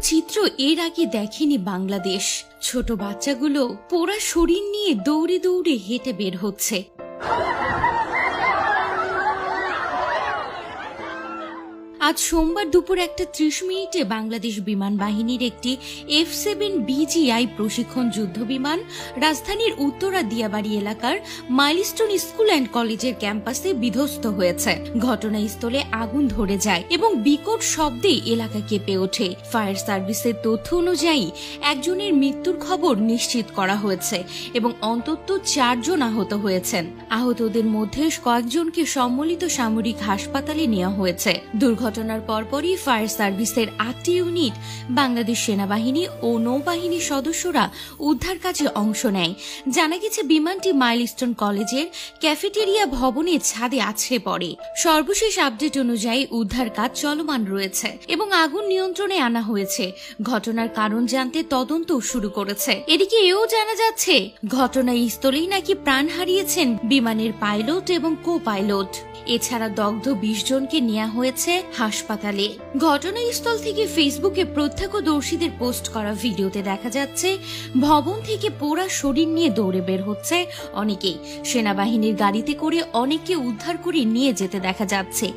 চিত্র এর আগে দেখেনি বাংলাদেশ। ছোট বাচ্চাগুলো পোড়া শরীর নিয়ে দৌড়ে দৌড়ে হেঁটে বের হচ্ছে। আজ সোমবার দুপুর 1:30 বাংলাদেশ বিমান বাহিনীর একটি F-7 BGI প্রশিক্ষণ যুদ্ধ বিমান রাজধানীর উত্তরা দিয়াবাড়ি এলাকার মাইলস্টোন স্কুল অ্যান্ড কলেজের ক্যাম্পাসে বিধ্বস্ত হয়েছে। ঘটনাস্থলে আগুন ধরে যায় এবং বিকট শব্দে এলাকা কেঁপে ওঠে। ফায়ার সার্ভিসের তথ্য অনুযায়ী একজনের মৃত্যুর খবর নিশ্চিত করা হয়েছে এবং অন্তত 4 জন আহত হয়েছেন। আহতদের মধ্যে কয়েকজনকে সম্মিলিত সামরিক হাসপাতালে নেওয়া হয়েছে। ঘটনার পরপরই ফায়ার সার্ভিসের 8টি ইউনিট, বাংলাদেশ সেনাবাহিনী ও নৌবাহিনীর সদস্যরা উদ্ধার কাজে অংশ নেয়। জানা গেছে বিমানটি মাইলস্টোন কলেজের ক্যাফেটেরিয়া ভবনের ছাদে আছড়ে পড়ে। সর্বশেষ আপডেট অনুযায়ী উদ্ধার কাজ চলমান রয়েছে এবং আগুন নিয়ন্ত্রণে আনা হয়েছে। ঘটনার কারণ জানতে তদন্ত শুরু করেছে। এদিকে এও জানা যাচ্ছে ঘটনাস্থলেই নাকি প্রাণ হারিয়েছেন বিমানের পাইলট এবং কো পাইলট। এছাড়া দগ্ধ 20 জনকে নেওয়া হয়েছে হাসপাতালে। ঘটনাস্থল থেকে ফেসবুকে প্রত্যক্ষদর্শীদের পোস্ট করা ভিডিওতে দেখা যাচ্ছে ভবন থেকে পোড়া শরীর নিয়ে দৌড়ে বের হচ্ছে অনেকেই। সেনাবাহিনীর গাড়িতে করে অনেককে উদ্ধার করে নিয়ে যেতে দেখা যাচ্ছে।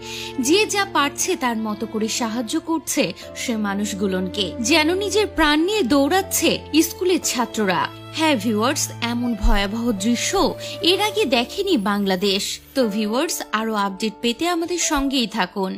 যে যা পারছে তার মতো করে সাহায্য করছে সে মানুষগুলোকে, যেন নিজের প্রাণ নিয়ে দৌড়াচ্ছে স্কুলের ছাত্ররা। হ্যাঁ ভিউয়ার্স, এমন ভয়াবহ দৃশ্য এর আগে দেখেনি বাংলাদেশ। তো ভিউয়ার্স, আরো আপডেট পেতে আমাদের সঙ্গেই থাকুন।